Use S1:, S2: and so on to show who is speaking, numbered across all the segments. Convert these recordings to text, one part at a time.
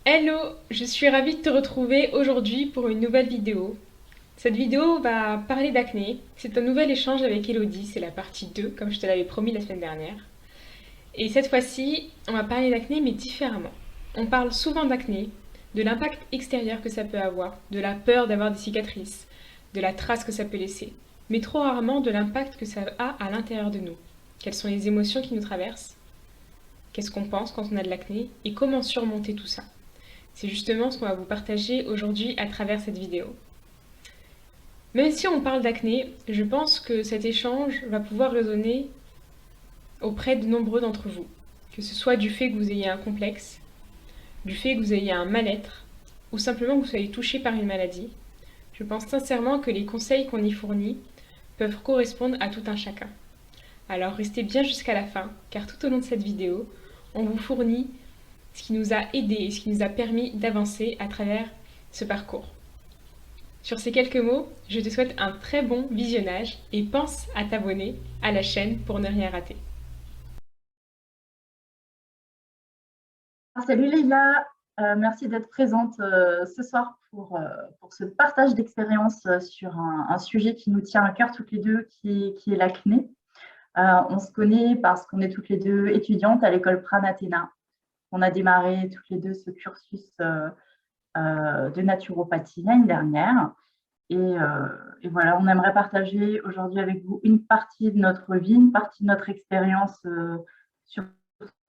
S1: Hello, je suis ravie de te retrouver aujourd'hui pour une nouvelle vidéo. Cette vidéo va parler d'acné. C'est un nouvel échange avec Elodie, c'est la partie 2, comme je te l'avais promis la semaine dernière. Et cette fois-ci, on va parler d'acné, mais différemment. On parle souvent d'acné, de l'impact extérieur que ça peut avoir, de la peur d'avoir des cicatrices, de la trace que ça peut laisser, mais trop rarement de l'impact que ça a à l'intérieur de nous. Quelles sont les émotions qui nous traversent, qu'est-ce qu'on pense quand on a de l'acné, et comment surmonter tout ça. C'est justement ce qu'on va vous partager aujourd'hui à travers cette vidéo. Même si on parle d'acné, je pense que cet échange va pouvoir résonner auprès de nombreux d'entre vous. Que ce soit du fait que vous ayez un complexe, du fait que vous ayez un mal-être, ou simplement que vous soyez touché par une maladie, je pense sincèrement que les conseils qu'on y fournit peuvent correspondre à tout un chacun. Alors restez bien jusqu'à la fin, car tout au long de cette vidéo, on vous fournit ce qui nous a aidés et ce qui nous a permis d'avancer à travers ce parcours. Sur ces quelques mots, je te souhaite un très bon visionnage et pense à t'abonner à la chaîne pour ne rien rater.
S2: Salut Leïla. Merci d'être présente ce soir pour ce partage d'expérience sur un sujet qui nous tient à cœur toutes les deux, qui est l'acné. On se connaît parce qu'on est toutes les deux étudiantes à l'école Pranathéna. On a démarré toutes les deux ce cursus de naturopathie l'année dernière. Et voilà, on aimerait partager aujourd'hui avec vous une partie de notre vie, une partie de notre expérience sur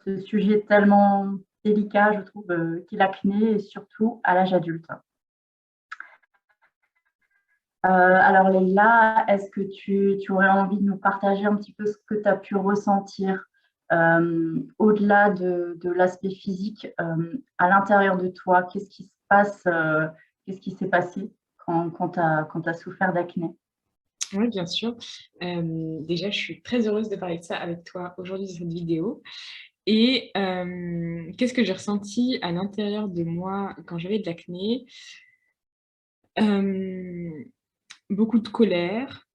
S2: ce sujet tellement délicat, je trouve, qu'est l'acné, et surtout à l'âge adulte. Alors Leïla, est-ce que tu aurais envie de nous partager un petit peu ce que tu as pu ressentir au-delà de l'aspect physique, à l'intérieur de toi? Qu'est-ce qui se passe, qu'est-ce qui s'est passé quand tu as souffert d'acné?
S1: Oui, bien sûr. Déjà, je suis très heureuse de parler de ça avec toi aujourd'hui dans cette vidéo. Et qu'est-ce que j'ai ressenti à l'intérieur de moi quand j'avais de l'acné? Euh, Beaucoup de colère,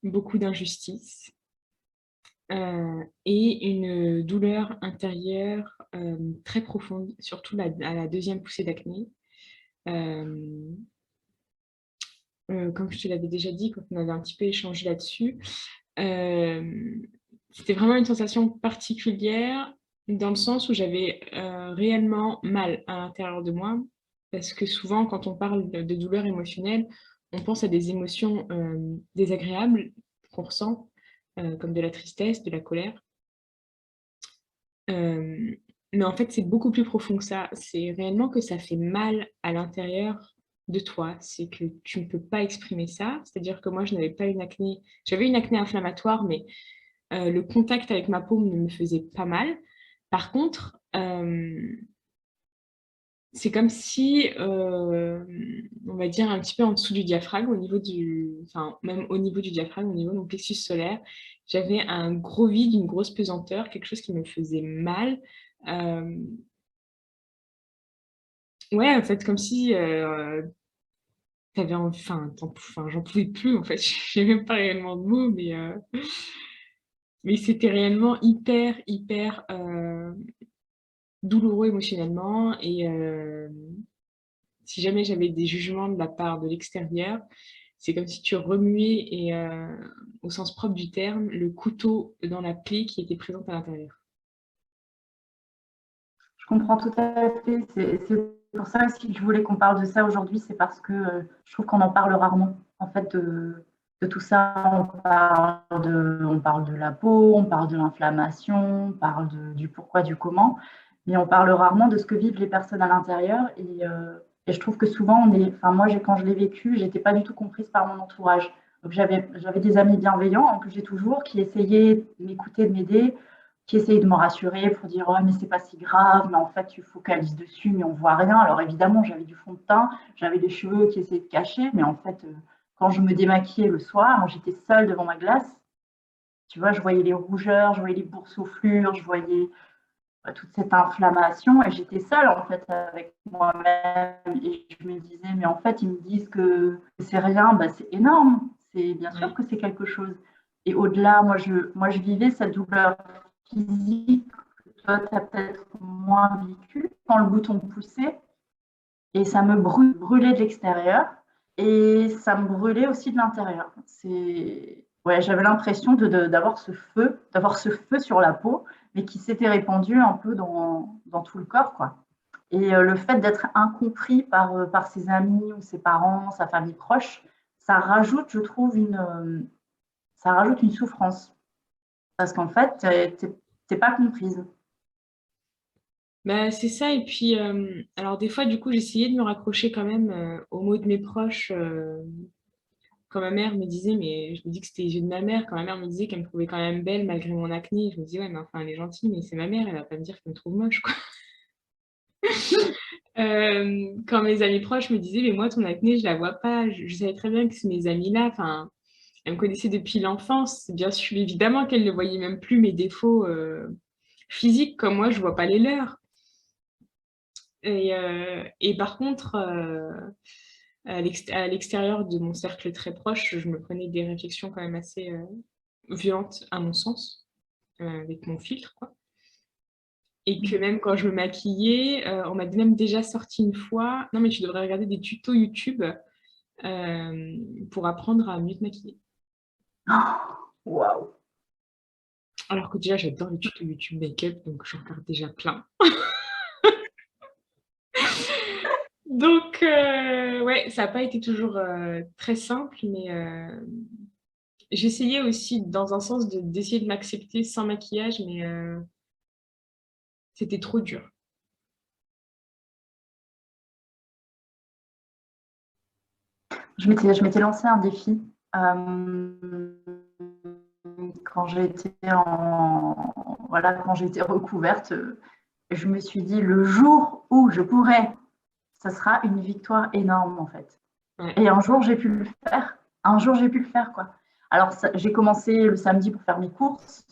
S1: beaucoup d'injustice et une douleur intérieure très profonde, surtout à la deuxième poussée d'acné. Euh, comme je te l'avais déjà dit quand on avait un petit peu échangé là-dessus, euh, c'était vraiment une sensation particulière dans le sens où j'avais réellement mal à l'intérieur de moi, parce que souvent, quand on parle de douleur émotionnelle, on pense à des émotions désagréables qu'on ressent, comme de la tristesse, de la colère. Euh, mais en fait, c'est beaucoup plus profond que ça. C'est réellement que ça fait mal à l'intérieur de toi. C'est que tu ne peux pas exprimer ça. C'est-à-dire que moi, je n'avais pas une acné. J'avais une acné inflammatoire, mais le contact avec ma peau ne me faisait pas mal. Par contre, c'est comme si, on va dire, un petit peu en dessous du diaphragme, enfin, même au niveau du diaphragme, au niveau de mon plexus solaire, j'avais un gros vide, une grosse pesanteur, quelque chose qui me faisait mal. Euh, ouais, en fait, comme si enfin, j'en pouvais plus, en fait. J'ai même pas réellement de mots, mais c'était réellement hyper douloureux émotionnellement. Et si jamais j'avais des jugements de la part de l'extérieur, c'est comme si tu remuais, et au sens propre du terme, le couteau dans la plaie qui était présente à l'intérieur.
S2: Je comprends tout à fait. C'est pour ça aussi que je voulais qu'on parle de ça aujourd'hui. C'est parce que je trouve qu'on en parle rarement, en fait, de tout ça. On parle de la peau, on parle de l'inflammation, on parle du pourquoi, du comment, mais on parle rarement de ce que vivent les personnes à l'intérieur. Et je trouve que souvent, enfin, moi, quand je l'ai vécu, j'étais pas du tout comprise par mon entourage. Donc, j'avais des amis bienveillants, hein, que j'ai toujours, qui essayaient de m'écouter, de m'aider, qui essaye de me rassurer pour dire oh, mais c'est pas si grave, mais en fait tu focalises dessus, mais on voit rien. Alors évidemment, j'avais du fond de teint, j'avais les cheveux qui essayaient de cacher, mais en fait, quand je me démaquillais le soir, j'étais seule devant ma glace. Tu vois, je voyais les rougeurs, je voyais les boursouflures, je voyais toute cette inflammation et j'étais seule en fait avec moi-même et je me disais mais en fait ils me disent que c'est rien, bah, c'est énorme, c'est bien sûr
S1: Oui.
S2: que c'est quelque chose. Et au-delà, moi je vivais cette douleur physique toi, tu as peut-être moins vécu, quand le bouton poussait, et ça me brûlait de l'extérieur, et ça me brûlait aussi de l'intérieur. Ouais, j'avais l'impression d'avoir ce feu sur la peau, mais qui s'était répandu un peu dans tout le corps, quoi. Et le fait d'être incompris par ses amis ou ses parents, sa famille proche, ça rajoute, je trouve, ça rajoute une souffrance. Parce qu'en fait, t'es pas comprise.
S1: Bah, c'est ça, et puis, alors des fois, du coup, j'essayais de me raccrocher quand même aux mots de mes proches, quand ma mère me disait, mais je me dis que c'était les yeux de ma mère, quand ma mère me disait qu'elle me trouvait quand même belle malgré mon acné, je me dis, ouais, mais enfin, elle est gentille, mais c'est ma mère, elle va pas me dire qu'elle me trouve moche, quoi. Quand mes amis proches me disaient, mais moi, ton acné, je la vois pas, je savais très bien que c'est mes amis-là, enfin, elles me connaissaient depuis l'enfance, bien sûr, évidemment qu'elles ne voyaient même plus mes défauts physiques, comme moi, je vois pas les leurs. Et par contre, à l'extérieur de mon cercle très proche, je me prenais des réflexions quand même assez violentes, à mon sens, avec mon filtre, quoi. Et que même quand je me maquillais, on m'a même déjà sorti une fois, non mais tu devrais regarder des tutos YouTube pour apprendre à mieux te maquiller.
S2: Waouh!
S1: Alors que déjà, j'adore les tutos YouTube make-up, donc j'en regarde déjà plein. Donc, ouais, ça n'a pas été toujours très simple, mais j'essayais aussi, dans un sens, d'essayer de m'accepter sans maquillage, mais c'était trop dur.
S2: Je m'étais lancé un défi euh, quand voilà, quand j'étais recouverte. Je me suis dit, le jour où je pourrai, ça sera une victoire énorme, en fait.
S1: Ouais.
S2: Et un jour, j'ai pu le faire. Un jour, j'ai pu le faire, quoi. Alors, j'ai commencé le samedi pour faire mes courses.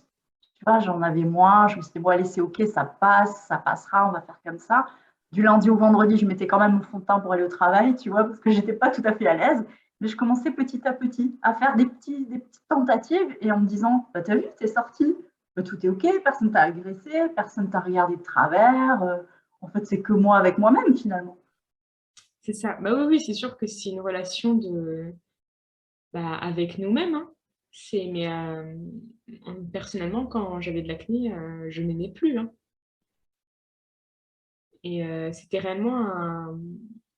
S2: Tu vois, j'en avais moins. Je me suis dit, bon, allez, c'est OK, ça passe, ça passera, on va faire comme ça. Du lundi au vendredi, je mettais quand même mon fond de teint pour aller au travail, tu vois, parce que j'étais pas tout à fait à l'aise. Mais je commençais petit à petit à faire des petites tentatives et en me disant, bah, t'as vu, t'es sorti, bah, tout est OK, personne t'a agressé, personne t'a regardé de travers. En fait, c'est que moi avec moi-même, finalement.
S1: C'est ça. Bah oui, oui, c'est sûr que c'est une relation bah, avec nous-mêmes, hein. Mais personnellement, quand j'avais de l'acné, je n'aimais plus, hein. Et c'était réellement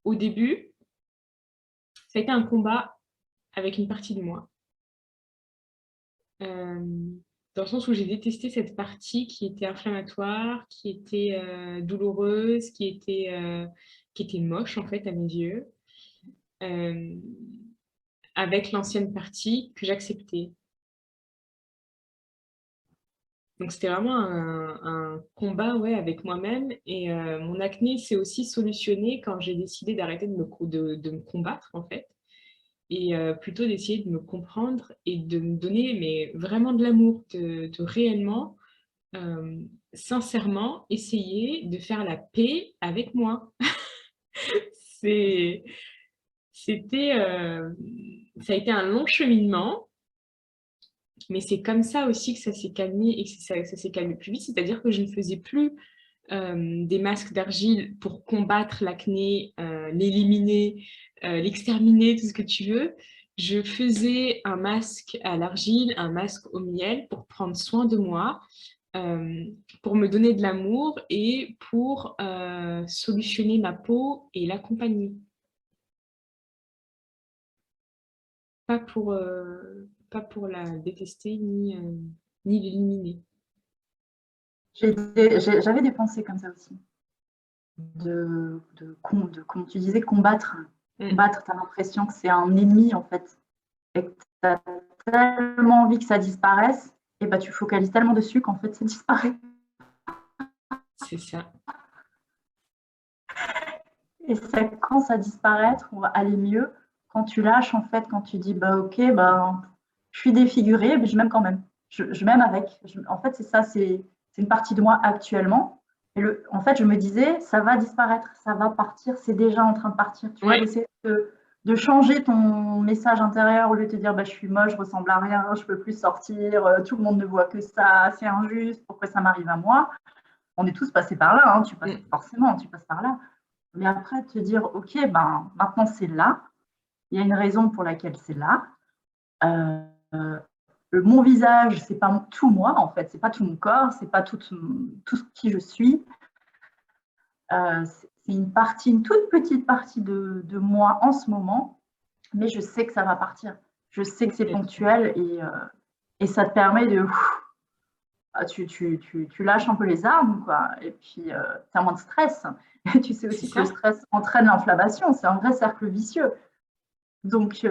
S1: au début, ça a été un combat avec une partie de moi. Euh, Dans le sens où j'ai détesté cette partie qui était inflammatoire, qui était douloureuse, qui était moche en fait à mes yeux, euh, avec l'ancienne partie que j'acceptais. Donc c'était vraiment un combat, ouais, avec moi-même. Et mon acné s'est aussi solutionné quand j'ai décidé d'arrêter de me combattre en fait, et plutôt d'essayer de me comprendre et de me donner mais vraiment de l'amour, de réellement, euh, sincèrement, essayer de faire la paix avec moi. C'est, c'était, Ça a été un long cheminement, mais c'est comme ça aussi que ça s'est calmé et que ça s'est calmé plus vite. C'est-à-dire que je ne faisais plus des masques d'argile pour combattre l'acné, l'éliminer, l'exterminer, tout ce que tu veux. Je faisais un masque à l'argile, un masque au miel pour prendre soin de moi, euh, pour me donner de l'amour et pour solutionner ma peau et l'accompagner. Pas pour la détester ni l'éliminer.
S2: J'avais des pensées comme ça aussi. Comme tu disais, combattre.
S1: Mm.
S2: Combattre, tu as l'impression que c'est un ennemi, en fait. Et que tu as tellement envie que ça disparaisse, et bah, tu focalises tellement dessus qu'en fait, ça disparaît.
S1: C'est ça.
S2: Et ça commence à disparaître, on va aller mieux. Quand tu lâches, en fait, quand tu dis, bah, OK, bah, je suis défigurée, mais je m'aime quand même. Je m'aime avec. En fait, c'est ça, c'est une partie de moi actuellement. Et en fait, je me disais, ça va disparaître, ça va partir, c'est déjà en train de partir. Tu vois,
S1: Ouais,
S2: d'essayer de changer ton message intérieur au lieu de te dire, bah, je suis moche, je ressemble à rien, je peux plus sortir, tout le monde ne voit que ça, c'est injuste, pourquoi ça m'arrive à moi. on est tous passés par là, hein,
S1: Mm.
S2: forcément, tu passes par là. Mais après, te dire, OK, ben, maintenant c'est là, il y a une raison pour laquelle c'est là. Euh, mon visage, c'est pas tout moi, en fait, c'est pas tout mon corps, c'est pas tout qui je suis. C'est une toute petite partie de moi en ce moment, mais je sais que ça va partir. Je sais que c'est ponctuel et ça te permet de. Tu lâches un peu les armes, quoi, et puis tu as moins de stress. Et tu sais
S1: C'est
S2: aussi que le
S1: ça.
S2: stress entraîne l'inflammation, c'est un vrai cercle vicieux. Donc, à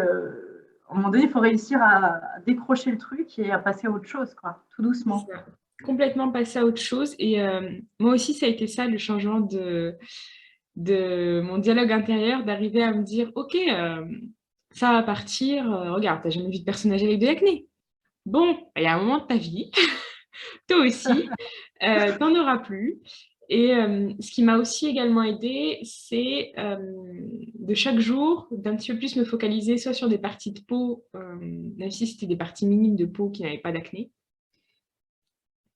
S2: un moment donné, il faut réussir à décrocher le truc et à passer à autre chose, quoi, tout
S1: C'est
S2: doucement.
S1: ça. Complètement passer à autre chose. Et moi aussi, ça a été ça, le changement de mon dialogue intérieur, d'arriver à me dire, OK, ça va partir. Regarde, t'as jamais vu de personnage avec de l'acné. Bon, il y a un moment de ta vie, toi aussi, t'en auras plus. Et ce qui m'a aussi également aidé, c'est de chaque jour d'un petit peu plus me focaliser soit sur des parties de peau, même si c'était des parties minimes de peau qui n'avaient pas d'acné,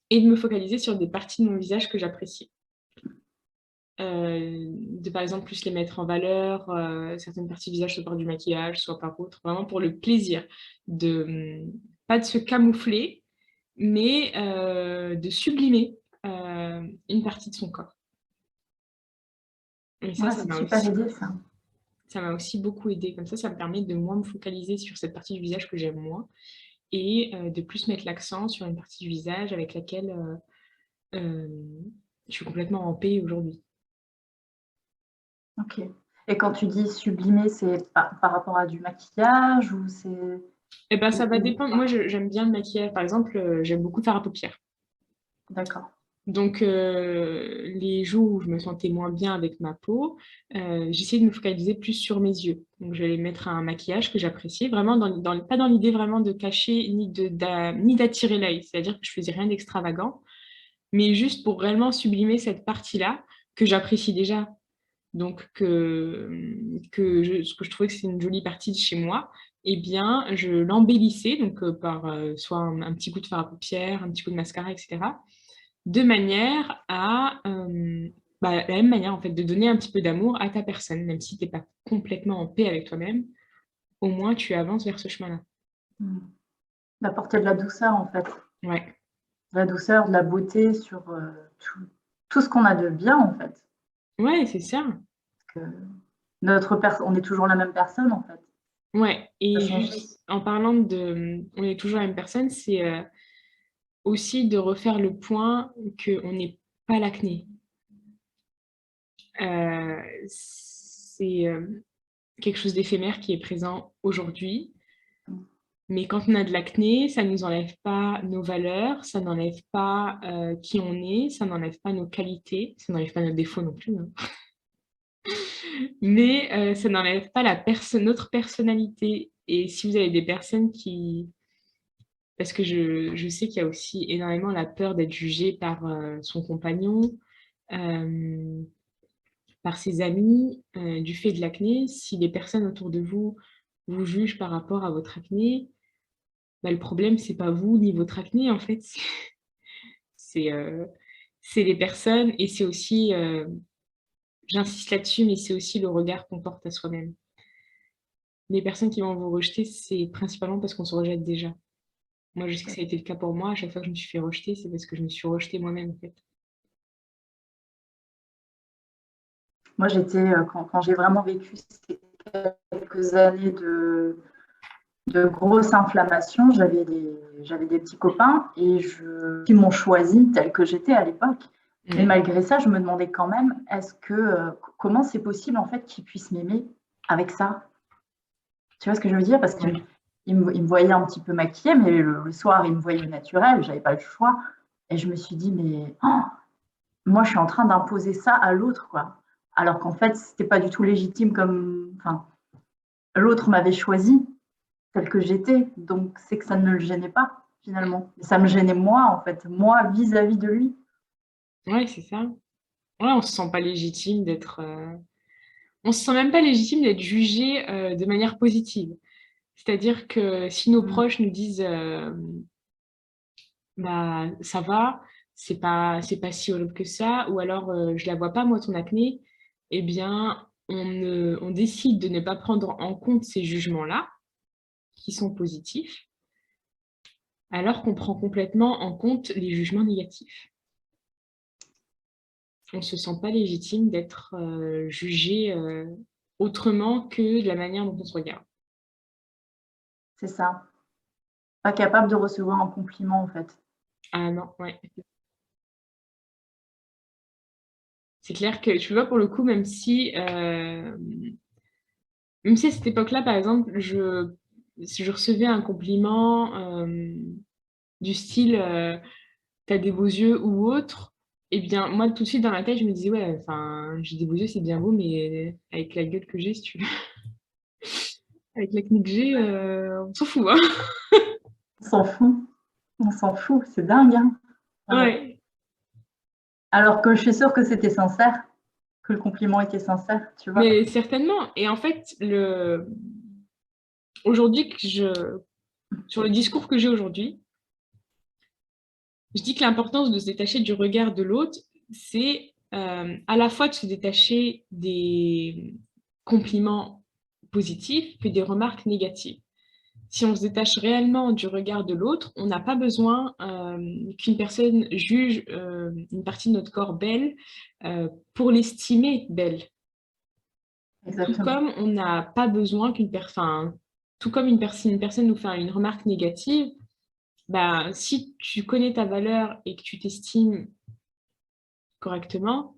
S1: et de me focaliser sur des parties de mon visage que j'appréciais. De par exemple plus les mettre en valeur, certaines parties du visage, soit par du maquillage, soit par autre, vraiment pour le plaisir de pas de se camoufler, mais de sublimer une partie de son corps. Et ça,
S2: Ouais, c'est super idée, ça.
S1: ça m'a aussi beaucoup aidé. Comme ça me permet de moins me focaliser sur cette partie du visage que j'aime moins et de plus mettre l'accent sur une partie du visage avec laquelle euh, je suis complètement en paix aujourd'hui.
S2: Ok. Et quand tu dis sublimer, c'est par rapport à du maquillage ou c'est.
S1: Eh ben, ça va dépendre. Moi, j'aime bien le maquillage. Par exemple, j'aime beaucoup faire à paupières.
S2: D'accord.
S1: Donc, les jours où je me sentais moins bien avec ma peau, j'essayais de me focaliser plus sur mes yeux. Donc, je vais mettre un maquillage que j'appréciais, vraiment pas dans l'idée vraiment de cacher ni d'attirer l'œil. C'est-à-dire que je faisais rien d'extravagant, mais juste pour réellement sublimer cette partie-là que j'apprécie déjà. Donc, ce que je trouvais que c'est une jolie partie de chez moi, eh bien, je l'embellissais donc par soit un petit coup de fard à paupières, un petit coup de mascara, etc. De manière à, la même manière en fait, de donner un petit peu d'amour à ta personne, même si tu n'es pas complètement en paix avec toi-même, au moins tu avances vers ce chemin-là.
S2: Hmm. D'apporter de la douceur, en fait.
S1: Ouais,
S2: De la douceur, de la beauté sur tout ce qu'on a de bien, en fait.
S1: ouais, c'est ça.
S2: Que on est toujours la même personne, en fait.
S1: Ouais,
S2: Ça
S1: et
S2: change.
S1: juste en parlant de, on est toujours la même personne, c'est aussi de refaire le point qu'on n'est pas l'acné. C'est quelque chose d'éphémère qui est présent aujourd'hui. Mais quand on a de l'acné, ça ne nous enlève pas nos valeurs, ça n'enlève pas qui on est, ça n'enlève pas nos qualités, ça n'enlève pas nos défauts non plus, hein. Mais ça n'enlève pas notre personnalité. Et si vous avez des personnes qui... Parce que je sais qu'il y a aussi énormément la peur d'être jugé par son compagnon, euh, par ses amis, du fait de l'acné. Si les personnes autour de vous vous jugent par rapport à votre acné, bah, le problème, c'est pas vous ni votre acné, en fait. C'est c'est les personnes et c'est aussi, j'insiste là-dessus, mais c'est aussi le regard qu'on porte à soi-même. Les personnes qui vont vous rejeter, c'est principalement parce qu'on se rejette déjà. Moi, je sais que ça a été le cas pour moi. À chaque fois que je me suis fait rejeter, c'est parce que je me suis rejetée moi-même, en fait.
S2: Moi, quand j'ai vraiment vécu ces quelques années de grosses inflammations, j'avais des petits copains qui m'ont choisi telle que j'étais à l'époque. Mais
S1: Ouais.
S2: malgré ça, je me demandais quand même, comment c'est possible en fait qu'ils puissent m'aimer avec ça? Tu vois ce que je veux dire? Parce qu'ils
S1: Ouais.
S2: ils me voyaient un petit peu maquillée, mais le soir, ils me voyaient naturelle, j'avais pas le choix. Et je me suis dit, mais moi, je suis en train d'imposer ça à l'autre, quoi. Alors qu'en fait, c'était pas du tout légitime enfin, l'autre m'avait choisi telle que j'étais, donc c'est que ça ne le gênait pas finalement. Ça me gênait moi, en fait, moi vis-à-vis de lui.
S1: Ouais, c'est ça. Ouais, on se sent pas légitime d'être... On se sent même pas légitime d'être jugé de manière positive. C'est-à-dire que si nos
S2: Mm.
S1: proches nous disent bah ça va, c'est pas si horrible que ça, ou alors je la vois pas moi ton acné, eh bien on décide de ne pas prendre en compte ces jugements-là qui sont positifs, alors qu'on prend complètement en compte les jugements négatifs. On ne se sent pas légitime d'être jugé autrement que de la manière dont on se regarde.
S2: C'est ça. Pas capable de recevoir un compliment, en fait.
S1: Ah non, ouais. C'est clair que, tu vois, pour le coup, même si à cette époque-là, par exemple, si je recevais un compliment du style t'as des beaux yeux ou autre, eh bien, moi, tout de suite, dans ma tête, je me disais, ouais, enfin, j'ai des beaux yeux, c'est bien beau, mais avec la gueule que j'ai, si tu veux, avec l'acné que j'ai, on s'en fout, hein.
S2: On s'en fout. On s'en fout. C'est dingue, hein. Ouais.
S1: Ouais,
S2: Alors que je suis sûre que c'était sincère, que le compliment était sincère, tu vois.
S1: mais certainement. Et en fait, aujourd'hui, sur le discours que j'ai aujourd'hui, je dis que l'importance de se détacher du regard de l'autre, c'est à la fois de se détacher des compliments positifs que des remarques négatives. Si on se détache réellement du regard de l'autre, on n'a pas besoin qu'une personne juge une partie de notre corps belle pour l'estimer belle. Tout
S2: Exactement.
S1: comme on n'a pas besoin tout comme une personne nous fait une remarque négative, bah, si tu connais ta valeur et que tu t'estimes correctement,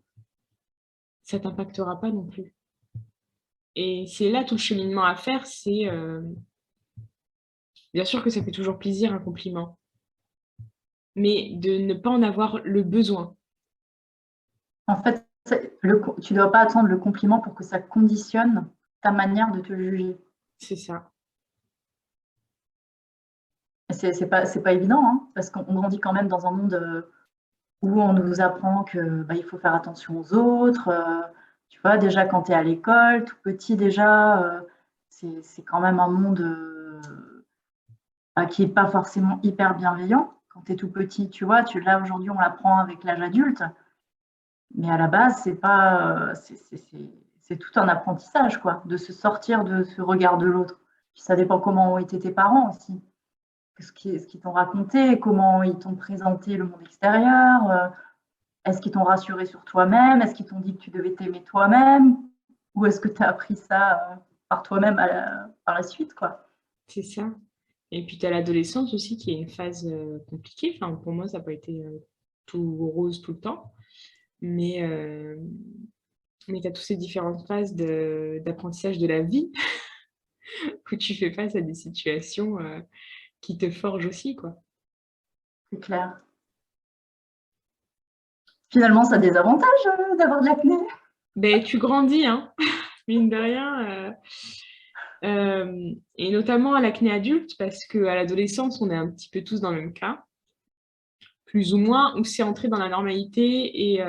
S1: ça t'impactera pas non plus. Et c'est là tout le cheminement à faire, c'est bien sûr que ça fait toujours plaisir un compliment, mais de ne pas en avoir le besoin.
S2: En fait, tu ne dois pas attendre le compliment pour que ça conditionne ta manière de te juger.
S1: C'est ça.
S2: Et c'est pas évident, hein, parce qu'on grandit quand même dans un monde où on nous apprend que il faut faire attention aux autres. Tu vois, déjà quand tu es à l'école, tout petit déjà, c'est quand même un monde qui n'est pas forcément hyper bienveillant. Quand tu es tout petit, tu vois, là aujourd'hui on l'apprend avec l'âge adulte, mais à la base, c'est pas, c'est tout un apprentissage, quoi, de se sortir de ce regard de l'autre. Puis ça dépend comment ont été tes parents aussi, ce qu'ils t'ont raconté, comment ils t'ont présenté le monde extérieur, est-ce qu'ils t'ont rassuré sur toi-même, est-ce qu'ils t'ont dit que tu devais t'aimer toi-même, ou est-ce que tu as appris ça par toi-même par la suite, quoi.
S1: C'est ça. Et puis, tu as l'adolescence aussi qui est une phase compliquée. Enfin, pour moi, ça n'a pas été tout rose tout le temps. Mais, euh, mais tu as toutes ces différentes phases d'apprentissage de la vie où tu fais face à des situations qui te forgent aussi, quoi.
S2: C'est clair. Finalement, ça a des avantages d'avoir de l'acné.
S1: Ben, tu grandis, hein, mine de rien. Et notamment à l'acné adulte, parce qu'à l'adolescence, on est un petit peu tous dans le même cas, plus ou moins, où c'est entré dans la normalité et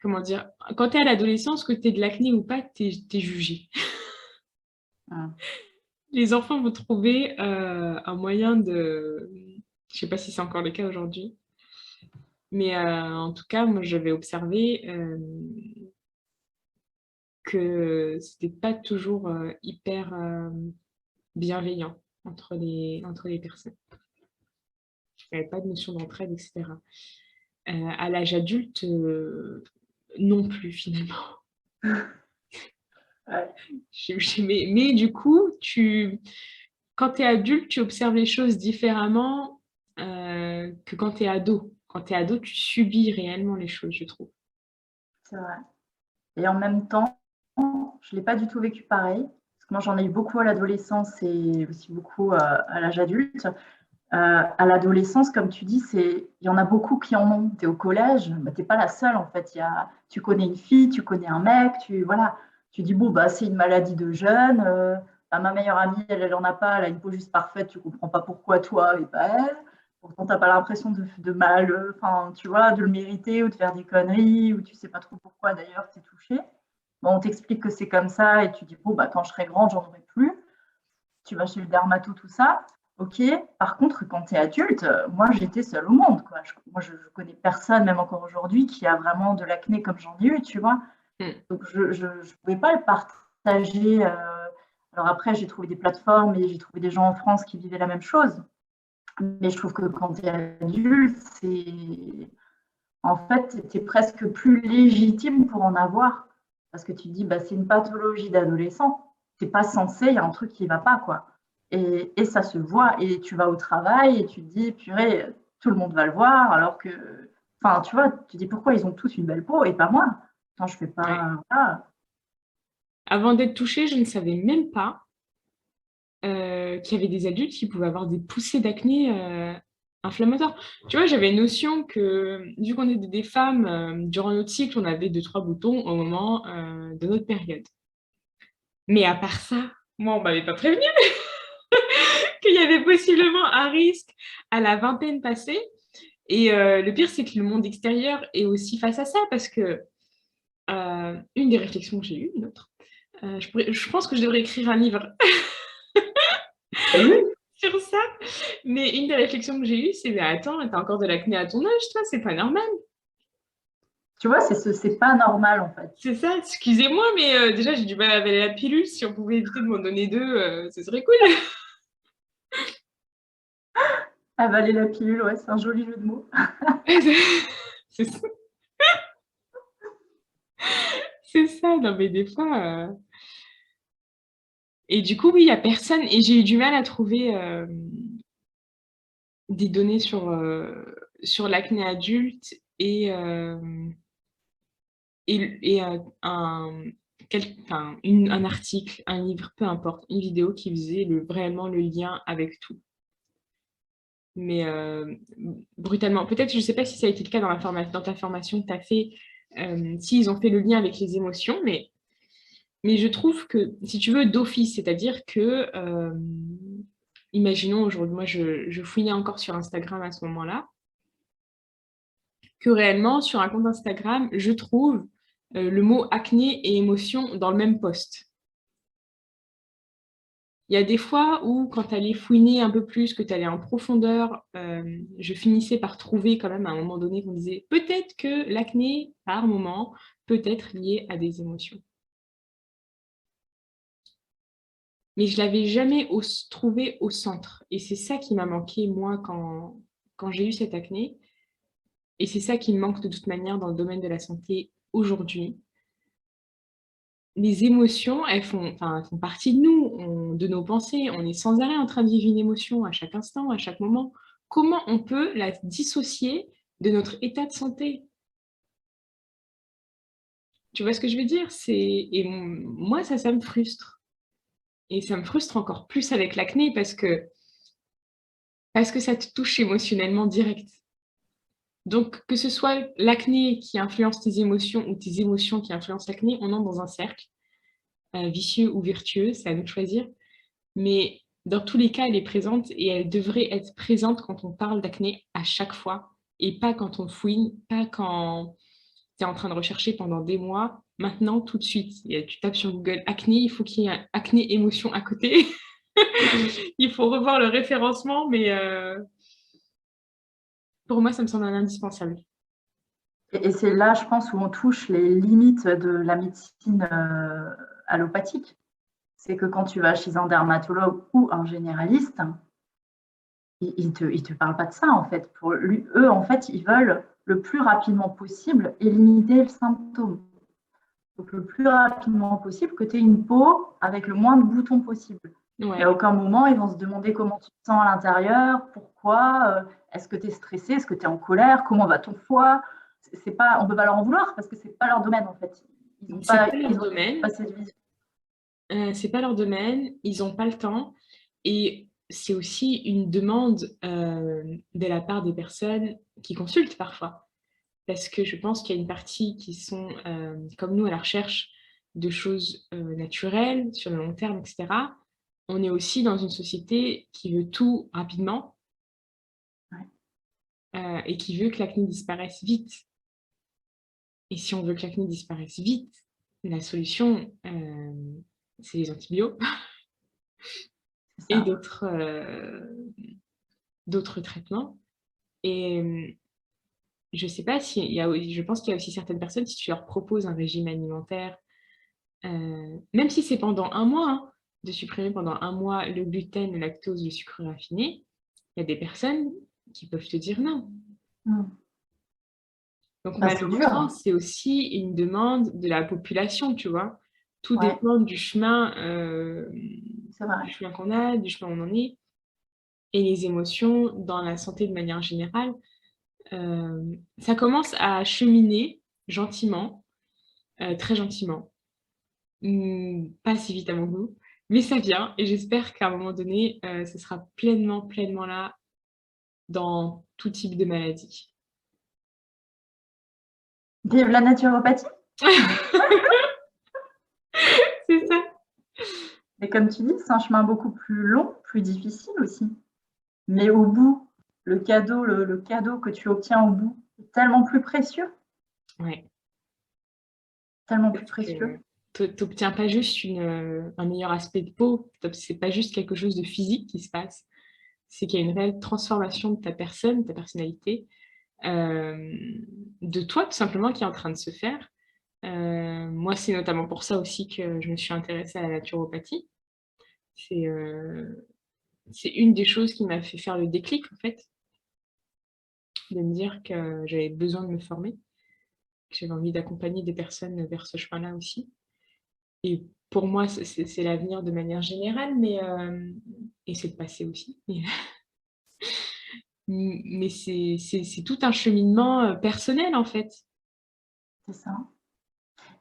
S1: comment dire, quand tu es à l'adolescence, que tu aies de l'acné ou pas, tu es jugé.
S2: Hum.
S1: Les enfants vont trouver un moyen de... Je sais pas si c'est encore le cas aujourd'hui, mais en tout cas, moi, j'avais observé que c'était pas toujours hyper bienveillant entre les personnes. Il n'y avait pas de notion d'entraide, etc. À l'âge adulte, non plus finalement.
S2: Ouais.
S1: Mais du coup, quand tu es adulte, tu observes les choses différemment que quand tu es ado. Quand tu es ado, tu subis réellement les choses, je trouve.
S2: C'est vrai. Et en même temps, je ne l'ai pas du tout vécu pareil. Parce que moi, j'en ai eu beaucoup à l'adolescence et aussi beaucoup à l'âge adulte. À l'adolescence, comme tu dis, il y en a beaucoup qui en ont. Tu es au collège, tu n'es pas la seule en fait. Tu connais une fille, tu connais un mec, voilà. Tu dis, bon, c'est une maladie de jeune. Ma meilleure amie, elle en a pas, elle a une peau juste parfaite, tu comprends pas pourquoi toi et pas elle. Pourtant, tu n'as pas l'impression de mal, enfin, tu vois, de le mériter ou de faire des conneries, ou tu sais pas trop pourquoi d'ailleurs tu es touché. Bon, on t'explique que c'est comme ça et tu dis, bon, quand je serai grande, j'en aurai plus. Tu vas chez le dermato, tout ça. OK. Par contre, quand tu es adulte, moi, j'étais seule au monde, quoi. Moi, je connais personne, même encore aujourd'hui, qui a vraiment de l'acné comme j'en ai eu, tu vois?
S1: Mm.
S2: Donc je pouvais pas le partager, alors après, j'ai trouvé des plateformes et j'ai trouvé des gens en France qui vivaient la même chose. Mais je trouve que quand tu es adulte, c'est en fait, tu es presque plus légitime pour en avoir. Parce que tu te dis, bah, c'est une pathologie d'adolescent. Tu pas censé, il y a un truc qui va pas, quoi. Et ça se voit. Et tu vas au travail et tu te dis, purée, tout le monde va le voir. Alors que, enfin, tu vois, tu te dis pourquoi ils ont tous une belle peau et pas moi. Attends, je fais
S1: Ouais.
S2: pas. Ah,
S1: Avant d'être touchée, je ne savais même pas qu'il y avait des adultes qui pouvaient avoir des poussées d'acné inflammatoires. Tu vois, j'avais notion que, vu qu'on était des femmes, durant notre cycle, on avait deux, trois boutons au moment de notre période. Mais à part ça, moi, on m'avait pas prévenu qu'il y avait possiblement un risque à la vingtaine passée. Et le pire, c'est que le monde extérieur est aussi face à ça, parce que une des réflexions que j'ai eues, une autre, je pense que je devrais écrire un livre
S2: oui,
S1: sur ça. Mais une des réflexions que j'ai eues, c'est, mais attends, t'as encore de l'acné à ton âge, toi, c'est pas normal.
S2: tu vois, c'est pas normal, en fait.
S1: C'est ça, excusez-moi, mais déjà, j'ai du mal à avaler la pilule. Si on pouvait éviter de m'en donner deux, ce serait cool.
S2: Avaler la pilule, ouais, c'est un joli jeu de mots.
S1: C'est ça. C'est ça, non, mais des fois. Et du coup, oui, il n'y a personne. Et j'ai eu du mal à trouver des données sur l'acné adulte et enfin, un article, un livre, peu importe, une vidéo qui faisait réellement le lien avec tout. Mais brutalement, peut-être, je ne sais pas si ça a été le cas dans ta formation que tu as fait, s'ils ont fait le lien avec les émotions, mais je trouve que, si tu veux, d'office, c'est-à-dire que, imaginons aujourd'hui, moi je fouinais encore sur Instagram à ce moment-là, que réellement, sur un compte Instagram, je trouve le mot acné et émotion dans le même post. Il y a des fois où, quand tu allais fouiner un peu plus, que tu allais en profondeur, je finissais par trouver quand même à un moment donné qu'on disait peut-être que l'acné, par moment, peut être lié à des émotions. Mais je ne l'avais jamais trouvé au centre. Et c'est ça qui m'a manqué, moi, quand j'ai eu cette acné. Et c'est ça qui me manque de toute manière dans le domaine de la santé aujourd'hui. Les émotions, enfin, elles font partie de nous, de nos pensées. On est sans arrêt en train de vivre une émotion à chaque instant, à chaque moment. Comment on peut la dissocier de notre état de santé? Tu vois ce que je veux dire? Moi, ça me frustre. Et ça me frustre encore plus avec l'acné parce que ça te touche émotionnellement direct. Donc, que ce soit l'acné qui influence tes émotions ou tes émotions qui influencent l'acné, on entre dans un cercle, vicieux ou vertueux, c'est à nous de choisir. Mais dans tous les cas, elle est présente et elle devrait être présente quand on parle d'acné à chaque fois et pas quand on fouine, pas quand tu es en train de rechercher pendant des mois. Maintenant, tout de suite, tu tapes sur Google acné, il faut qu'il y ait un acné émotion à côté. Il faut revoir le référencement, mais pour moi, ça me semble un indispensable.
S2: Et c'est là, je pense, où on touche les limites de la médecine allopathique. C'est que quand tu vas chez un dermatologue ou un généraliste, ils te parlent pas de ça, en fait. Pour lui, eux, en fait, ils veulent le plus rapidement possible éliminer le symptôme. Donc, le plus rapidement possible, que tu aies une peau avec le moins de boutons possible. Et à
S1: Ouais,
S2: aucun moment, ils vont se demander comment tu te sens à l'intérieur, pourquoi, est-ce que tu es stressé, est-ce que tu es en colère, comment va ton foie. C'est pas, on ne peut pas leur en vouloir parce que c'est pas leur domaine, en fait. Ils ont
S1: c'est
S2: pas,
S1: pas leur
S2: ils ont
S1: domaine.
S2: pas cette vision.
S1: C'est pas leur domaine, ils n'ont pas le temps et c'est aussi une demande de la part des personnes qui consultent parfois. Parce que je pense qu'il y a une partie qui sont, comme nous, à la recherche de choses naturelles, sur le long terme, etc. On est aussi dans une société qui veut tout rapidement
S2: Ouais.
S1: et qui veut que l'acné disparaisse vite. Et si on veut que l'acné disparaisse vite, la solution, c'est les antibiotiques.
S2: c'est
S1: et
S2: ça.
S1: d'autres traitements. Et je sais pas si je pense qu'il y a aussi certaines personnes, si tu leur proposes un régime alimentaire, même si c'est pendant un mois, hein, de supprimer pendant un mois le gluten, le lactose, le sucre raffiné, il y a des personnes qui peuvent te dire non.
S2: Mm.
S1: Donc
S2: Bah, c'est
S1: malheureusement,
S2: dur.
S1: c'est aussi une demande de la population, tu vois. Tout
S2: Ouais,
S1: dépend
S2: c'est vrai.
S1: du chemin qu'on a, du chemin où on en est, et les émotions dans la santé de manière générale. Ça commence à cheminer gentiment, très gentiment. Pas assez vite à mon goût, mais ça vient et j'espère qu'à un moment donné, ce sera pleinement, pleinement là dans tout type de maladie.
S2: Vive la naturopathie.
S1: C'est ça.
S2: Mais comme tu dis, c'est un chemin beaucoup plus long, plus difficile aussi. Mais au bout, le cadeau que tu obtiens au bout est tellement plus précieux,
S1: Ouais,
S2: tellement plus
S1: parce que
S2: précieux.
S1: tu n'obtiens pas juste un meilleur aspect de peau, c'est pas juste quelque chose de physique qui se passe, c'est qu'il y a une réelle transformation de ta personne, de ta personnalité, euh, de toi tout simplement qui est en train de se faire. Moi, c'est notamment pour ça aussi que je me suis intéressée à la naturopathie. C'est c'est une des choses qui m'a fait faire le déclic, en fait, de me dire que j'avais besoin de me former, que j'avais envie d'accompagner des personnes vers ce chemin-là aussi. Et pour moi, c'est l'avenir de manière générale, et c'est le passé aussi. Mais c'est tout un cheminement personnel, en fait.
S2: C'est ça.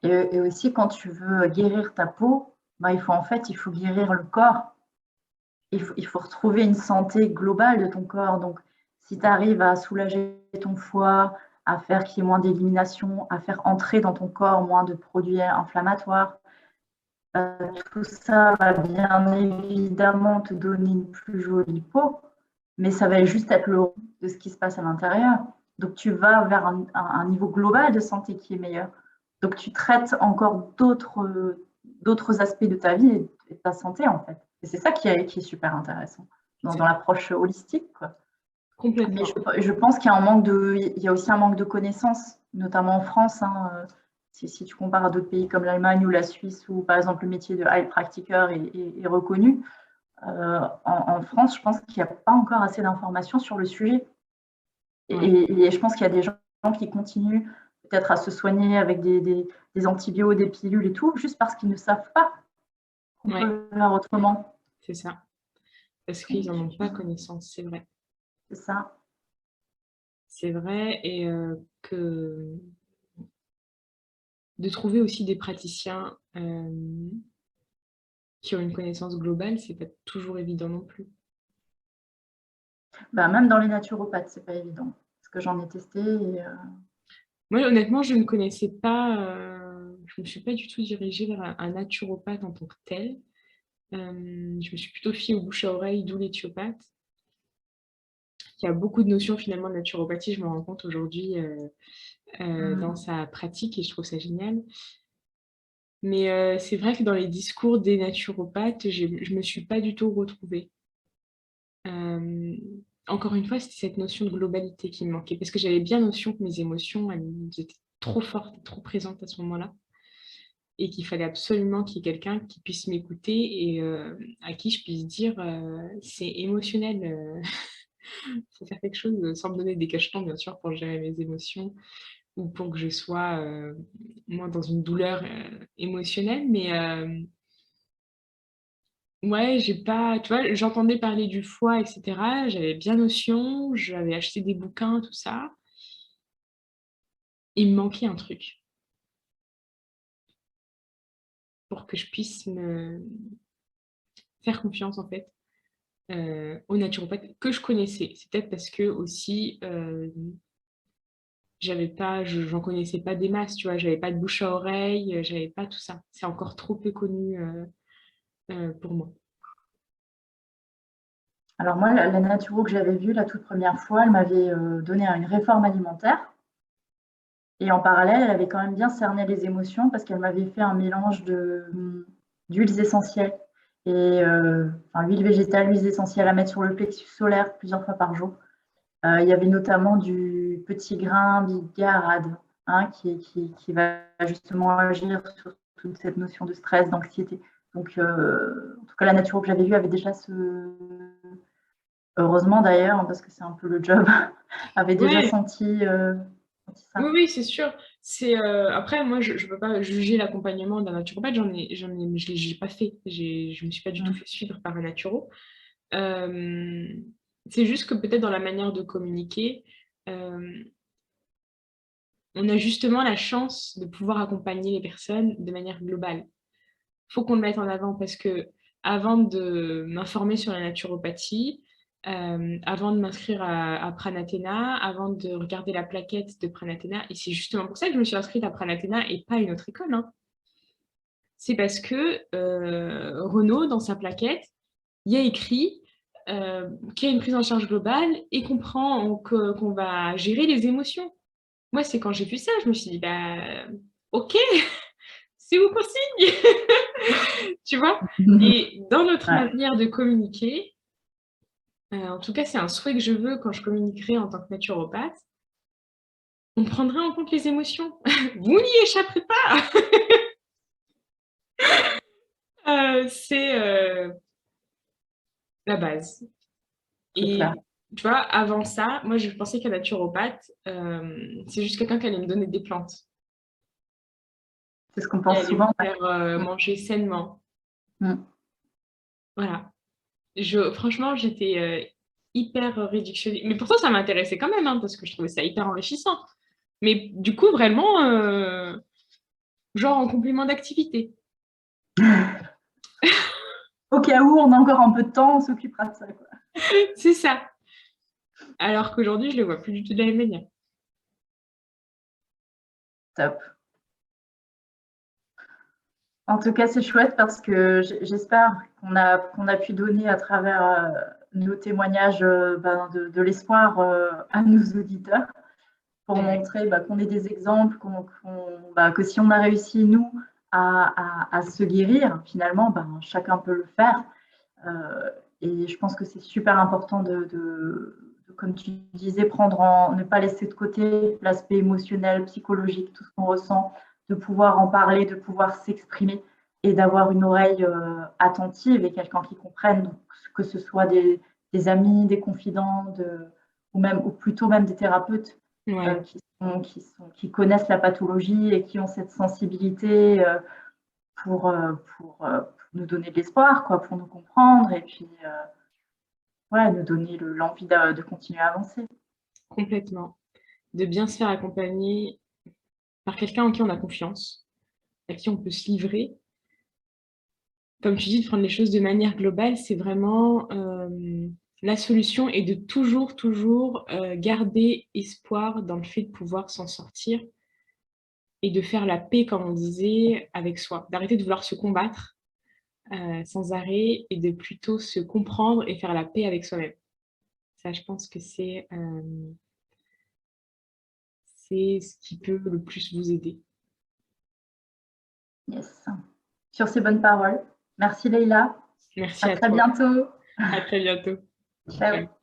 S2: Et aussi, quand tu veux guérir ta peau, bah, il faut guérir le corps. Il faut retrouver une santé globale de ton corps. Donc, si tu arrives à soulager ton foie, à faire qu'il y ait moins d'élimination, à faire entrer dans ton corps moins de produits inflammatoires, tout ça va bien évidemment te donner une plus jolie peau, mais ça va juste être le rond de ce qui se passe à l'intérieur. Donc, tu vas vers un niveau global de santé qui est meilleur. Donc, tu traites encore d'autres aspects de ta vie et de ta santé, en fait. Et c'est ça qui est super intéressant dans
S1: C'est
S2: l'approche holistique, quoi. Mais
S1: complètement.
S2: je pense qu'il y a il y a aussi un manque de connaissances, notamment en France, hein, si tu compares à d'autres pays comme l'Allemagne ou la Suisse, où par exemple le métier de heilpraktiker est reconnu. En France, je pense qu'il n'y a pas encore assez d'informations sur le sujet.
S1: Ouais,
S2: Et je pense qu'il y a des gens qui continuent peut-être à se soigner avec des antibiotiques, des pilules et tout, juste parce qu'ils ne savent pas qu'on
S1: ouais,
S2: peut faire autrement.
S1: c'est ça. Parce qu'ils n'en ont pas connaissance, c'est vrai.
S2: C'est ça.
S1: C'est vrai, et que de trouver aussi des praticiens qui ont une connaissance globale, c'est pas toujours évident non plus.
S2: Ben, même dans les naturopathes, c'est pas évident. Parce que j'en ai testé
S1: Moi, honnêtement, je ne connaissais pas, je me suis pas du tout dirigée vers un naturopathe en tant que tel. Je me suis plutôt fiée au bouche à oreille, d'où l'éthiopathe. Il y a beaucoup de notions finalement de naturopathie, je me rends compte aujourd'hui dans sa pratique et je trouve ça génial. Mais c'est vrai que dans les discours des naturopathes, je me suis pas du tout retrouvée. Euh, Encore une fois, c'était cette notion de globalité qui me manquait, parce que j'avais bien notion que mes émotions, elles étaient trop fortes, trop présentes à ce moment-là, et qu'il fallait absolument qu'il y ait quelqu'un qui puisse m'écouter et à qui je puisse dire c'est émotionnel, faut faire quelque chose sans me donner des cachetons, bien sûr, pour gérer mes émotions ou pour que je sois moins dans une douleur émotionnelle, mais ouais, j'ai pas, tu vois, j'entendais parler du foie, etc. J'avais bien notion, j'avais acheté des bouquins, tout ça. Il me manquait un truc pour que je puisse me faire confiance, en fait, aux naturopathes que je connaissais. C'est peut-être parce que aussi, j'avais pas, j'en connaissais pas des masses, tu vois, j'avais pas de bouche à oreille, j'avais pas tout ça. C'est encore trop peu connu pour moi.
S2: Alors moi, la naturo que j'avais vue la toute première fois, elle m'avait donné une réforme alimentaire. Et en parallèle, elle avait quand même bien cerné les émotions parce qu'elle m'avait fait un mélange d'huiles essentielles. et l'huile végétale, l'huile essentielle à mettre sur le plexus solaire plusieurs fois par jour. Il y avait notamment du petit grain bigarade, hein, qui va justement agir sur toute cette notion de stress, d'anxiété. Donc, en tout cas, la naturo que j'avais vue avait déjà heureusement d'ailleurs, hein, parce que c'est un peu le job, avait déjà
S1: Ouais,
S2: senti
S1: oui,
S2: ça.
S1: oui, c'est sûr. Après, moi, je peux pas juger l'accompagnement d'un naturopathe. Je l'ai pas fait. Je me suis pas du tout
S2: Mm.
S1: fait suivre par un naturo. Euh, c'est juste que peut-être dans la manière de communiquer, euh, on a justement la chance de pouvoir accompagner les personnes de manière globale. Faut qu'on le mette en avant parce que avant de m'informer sur la naturopathie, avant de m'inscrire à Pranathéna, avant de regarder la plaquette de Pranathéna, et c'est justement pour ça que je me suis inscrite à Pranathéna et pas à une autre école, hein. C'est parce que Renaud, dans sa plaquette, il y a écrit qu'il y a une prise en charge globale et qu'on va gérer les émotions. Moi, c'est quand j'ai vu ça, je me suis dit, bah, ok, c'est où qu'on signe? Tu vois? Et dans notre
S2: Ouais,
S1: manière de communiquer, en tout cas, c'est un souhait que je veux quand je communiquerai en tant que naturopathe, on prendrait en compte les émotions. Vous n'y échapperez pas. C'est la base.
S2: c'est clair.
S1: Et tu vois, avant ça, moi, je pensais qu'un naturopathe, c'est juste quelqu'un qui allait me donner des plantes,
S2: C'est ce qu'on
S1: qui
S2: pense
S1: allait me
S2: souvent.
S1: faire manger sainement.
S2: Mm.
S1: Voilà. Franchement, j'étais hyper réductionnée. Mais pourtant, ça m'intéressait quand même, hein, parce que je trouvais ça hyper enrichissant. Mais du coup, vraiment, genre en complément d'activité.
S2: Au cas où on a encore un peu de temps, on s'occupera de ça, quoi.
S1: C'est ça. Alors qu'aujourd'hui, je le vois plus du tout de la même manière.
S2: Top. En tout cas, c'est chouette parce que j'espère qu'on a pu donner à travers nos témoignages de l'espoir à nos auditeurs pour
S1: Ouais.
S2: montrer qu'on est des exemples, que si on a réussi, nous, à se guérir, finalement, chacun peut le faire. Et je pense que c'est super important comme tu disais, ne pas laisser de côté l'aspect émotionnel, psychologique, tout ce qu'on ressent, de pouvoir en parler, de pouvoir s'exprimer et d'avoir une oreille attentive et quelqu'un qui comprenne, donc, que ce soit des amis, des confidents, ou plutôt même des thérapeutes
S1: Ouais,
S2: qui connaissent la pathologie et qui ont cette sensibilité pour nous donner de l'espoir, quoi, pour nous comprendre et puis ouais, nous donner l'envie de continuer à avancer.
S1: complètement. De bien se faire accompagner par quelqu'un en qui on a confiance, à qui on peut se livrer. Comme tu dis, de prendre les choses de manière globale, c'est vraiment la solution et de toujours, toujours garder espoir dans le fait de pouvoir s'en sortir et de faire la paix, comme on disait, avec soi. D'arrêter de vouloir se combattre sans arrêt et de plutôt se comprendre et faire la paix avec soi-même. Ça, je pense que c'est ce qui peut le plus vous aider.
S2: Yes. Sur ces bonnes paroles, merci Leïla.
S1: Merci
S2: À
S1: à
S2: très
S1: toi.
S2: bientôt.
S1: À très bientôt.
S2: Ciao.
S1: Ciao.